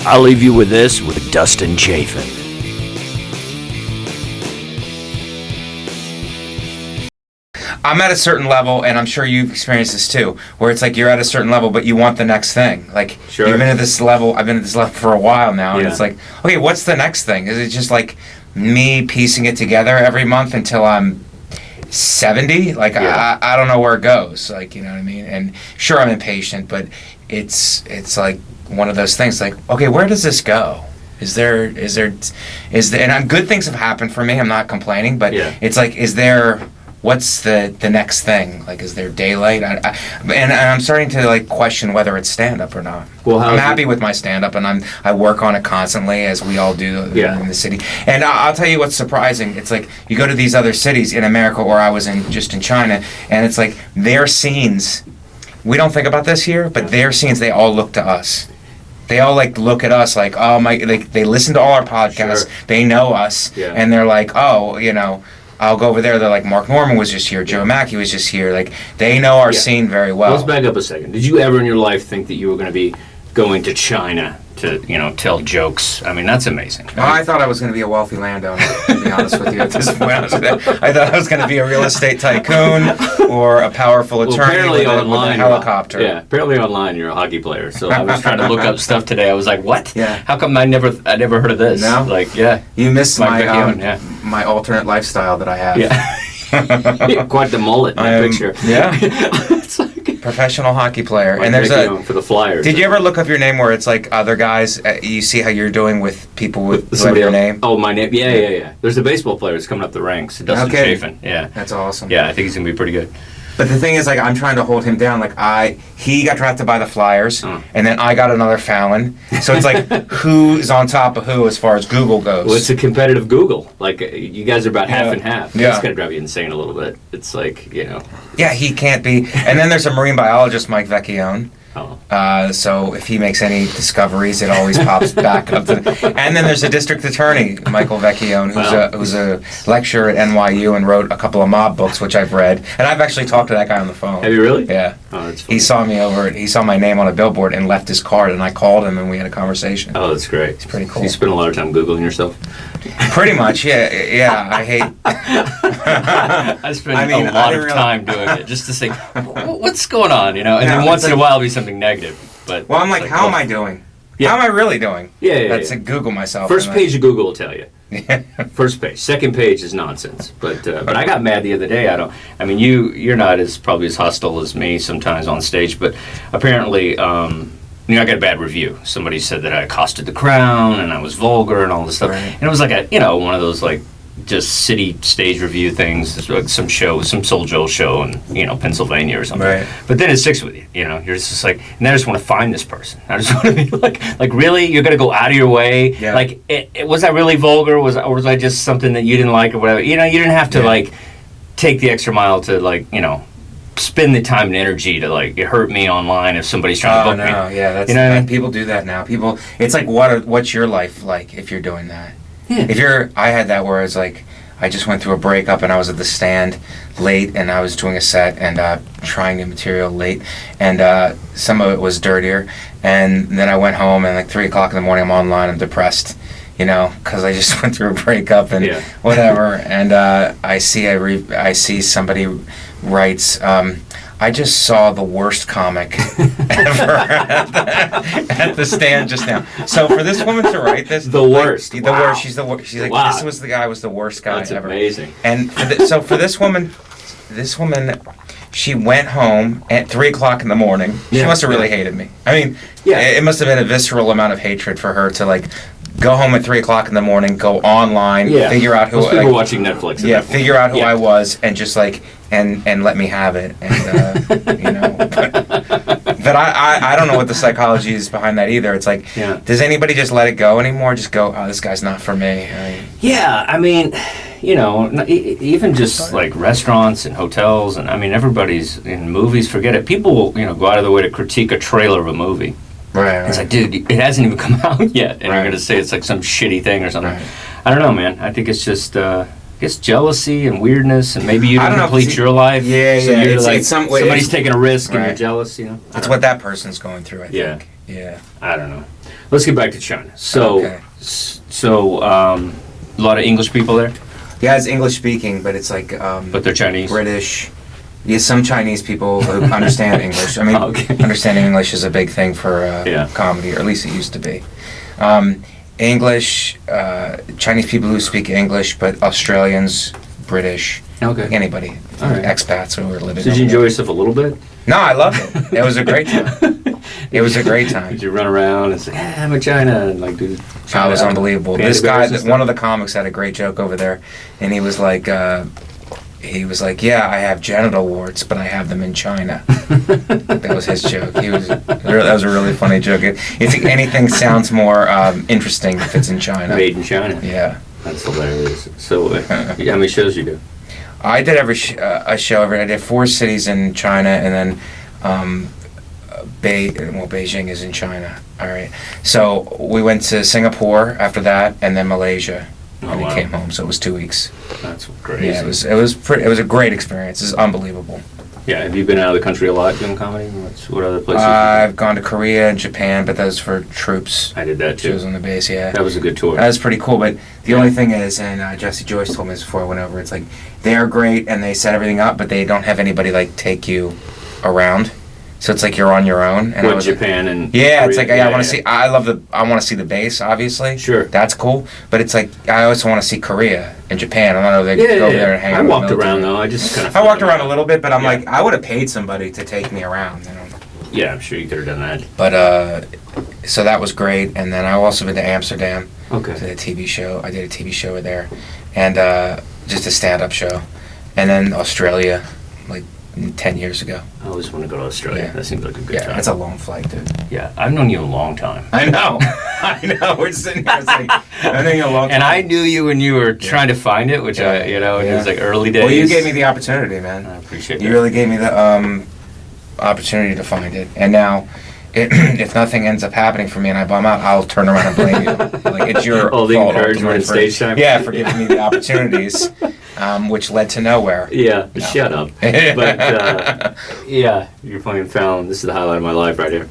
I'll leave you with this with Dustin Chafin. I'm at a certain level, and I'm sure you've experienced this too, where it's like you're at a certain level, but you want the next thing. Like, Sure. you've been at this level, I've been at this level for a while now, and it's like, okay, what's the next thing? Is it just like me piecing it together every month until I'm 70? Like, I don't know where it goes. Like, you know what I mean? And sure, I'm impatient, but it's like one of those things. Like, okay, where does this go? Is there, and good things have happened for me. I'm not complaining, but it's like, what's the next thing? Like, is there daylight? And I'm starting to like question whether it's stand-up or not. Well, I'm happy with my stand-up, and I work on it constantly, as we all do in the city. And I'll tell you what's surprising. It's like you go to these other cities in America, or I was just in China, and it's like their scenes. We don't think about this here, but their scenes, they all look to us. They all like look at us like, oh my, they listen to all our podcasts. Sure. They know us, and they're like, oh, you know. I'll go over there. They're like, Mark Norman was just here. Joe Mackey was just here. Like, they know our scene very well. Let's back up a second. Did you ever in your life think that you were going to be going to China to, tell jokes? I mean, that's amazing. No, I thought I was going to be a wealthy landowner, to be honest with you at this point. I thought I was going to be a real estate tycoon or a powerful attorney with a helicopter. Apparently online you're a hockey player. So I was trying to look up stuff today. I was like, what? Yeah. How come I never heard of this? No? Like, You missed Mike Vecchione, my alternate lifestyle that I have. Yeah. Quite the mullet in that picture. Yeah. It's like professional hockey player. Mike And there's Vecchione for the Flyers. Did you ever look up your name where it's like other guys, you see how you're doing with people with your name? Oh, my name? Yeah. There's a baseball player that's coming up the ranks, Dustin Chafin. Yeah. That's awesome. Yeah, I think he's going to be pretty good. But the thing is, like, I'm trying to hold him down. Like, he got drafted by the Flyers, and then I got another Fallon. So it's like, who's on top of who as far as Google goes? Well, it's a competitive Google. Like, you guys are about half and half. Yeah. That's going to drive you insane a little bit. It's like, Yeah, he can't be. And then there's a marine biologist, Mike Vecchione. So if he makes any discoveries, it always pops back up to and then there's a district attorney, Michael Vecchione, who's a lecturer at NYU and wrote a couple of mob books, which I've read. And I've actually talked to that guy on the phone. Have you really? Yeah. Oh, that's funny. He saw my name on a billboard and left his card, and I called him and we had a conversation. Oh, that's great. It's pretty cool. So you spend a lot of time Googling yourself? Pretty much, yeah. I hate... I spend a lot of time doing it just to say, what's going on, And then once in a while it'll be something negative. But I'm like, how am I doing? Yeah. How am I really doing? Yeah. That's to Google myself. First page of Google will tell you. First page. Second page is nonsense. But I got mad the other day. You're not probably as hostile as me sometimes on stage, but apparently, I got a bad review. Somebody said that I accosted the Crown and I was vulgar and all this stuff. Right. And it was like one of those like just city stage review things, like some Soul Joe show in Pennsylvania or something. Right. But then it sticks with you. You're just like, and I just want to find this person. I just want to be like really, you're gonna go out of your way. Yeah. Like, was I really vulgar? Or was I just something that you didn't like or whatever? You didn't have to like take the extra mile to spend the time and energy to like hurt me online if somebody's trying to book me. Yeah, that's people do that now. People, it's like what's your life like if you're doing that? Yeah. I had that where it's like I just went through a breakup and I was at the stand late and I was doing a set and trying new material late and some of it was dirtier and then I went home and like 3 o'clock in the morning I'm online, I'm depressed, because I just went through a breakup and whatever and I see somebody writes, I just saw the worst comic ever at the stand just now. So for this woman to write this, the worst. She's the worst. She's like, wow. This was the guy was the worst guy ever. That's amazing. And so for this woman, she went home at 3 o'clock in the morning. She must have really hated me. I mean, it must have been a visceral amount of hatred for her to like go home at 3 o'clock in the morning, go online, figure out who. Most people watching Netflix. Figure out who I was, and just like and let me have it, and But I don't know what the psychology is behind that either. It's like, does anybody just let it go anymore? Just go, this guy's not for me. Even just like restaurants and hotels, and everybody's in movies. Forget it. People will go out of their way to critique a trailer of a movie. Right. It's like, dude, it hasn't even come out yet, and you're going to say it's like some shitty thing or something. Right. I don't know, man. I think it's just, jealousy and weirdness, and maybe you don't complete your life. Yeah. You're like, somebody's taking a risk, and you're jealous. It's what that person's going through. I think. Yeah. I don't know. Let's get back to China. So, Okay. a lot of English people there, Yeah, it's English speaking, but it's like but they're Chinese. British. Yeah, some Chinese people who understand English. I mean, Okay. understanding English is a big thing for Yeah. comedy, or at least it used to be. English, Chinese people who speak English, but Australians, British, Okay. anybody, All right. expats who are living. Did you enjoy yourself a little bit? No, I loved it. It was a great time. It was a great time. Did you run around and say, I'm in China, and like do China? It was unbelievable. Panda This guy, bears and stuff? one of the comics, had a great joke over there, and he was like, "Yeah, I have genital warts, but I have them in China." That was his joke. That was a really funny joke. If anything sounds more interesting if it's in China. Made in China. Yeah. That's hilarious. So, how many shows you do? I did a show every. I did 4 cities in China, and then Beijing is in China. All right. So we went to Singapore after that, and then Malaysia, Oh, and we wow. came home. So it was 2 weeks. That's crazy. Yeah, it was a great experience. It was unbelievable. Yeah, have you been out of the country a lot doing comedy? What other places? I've gone to Korea and Japan, but that was for troops. I did that too. Shows on the base. Yeah. That was a good tour. That was pretty cool, but the only thing is, and Jesse Joyce told me this before I went over, it's like, they're great and they set everything up, but they don't have anybody, like, take you around. So it's like you're on your own. And I What, was Japan and yeah, Korea? it's like, I want to see, I want to see the base, obviously. Sure. That's cool, but it's like, I also want to see Korea and Japan. I don't know, they go over there and hang out. I with walked military. around though. I just kind of. I walked around a little bit, but I'm Yeah. like, I would have paid somebody to take me around, you know. Yeah, I'm sure you could have done that. But, so that was great, and then I also been to Amsterdam. Okay. Did a TV show. I did a TV show there, and just a stand-up show, and then Australia, like 10 years ago. I always want to go to Australia. Yeah. That seems like a good Yeah, time. that's a long flight, dude. Yeah, I've known you a long time. I know, I know. We're sitting here, it's like, I know you a long time. And I knew you when you were trying to find it, which Yeah. it was Yeah. like early days. Well, you gave me the opportunity, man. I appreciate You that. really gave me the opportunity to find it, and now. If nothing ends up happening for me and I bum out, I'll turn around and blame you. Like, it's your All the fault encouragement ultimately and stage time. Yeah, for giving me the opportunities, which led to nowhere. Yeah, No. shut up. But yeah, you're playing Fallon. This is the highlight of my life right here.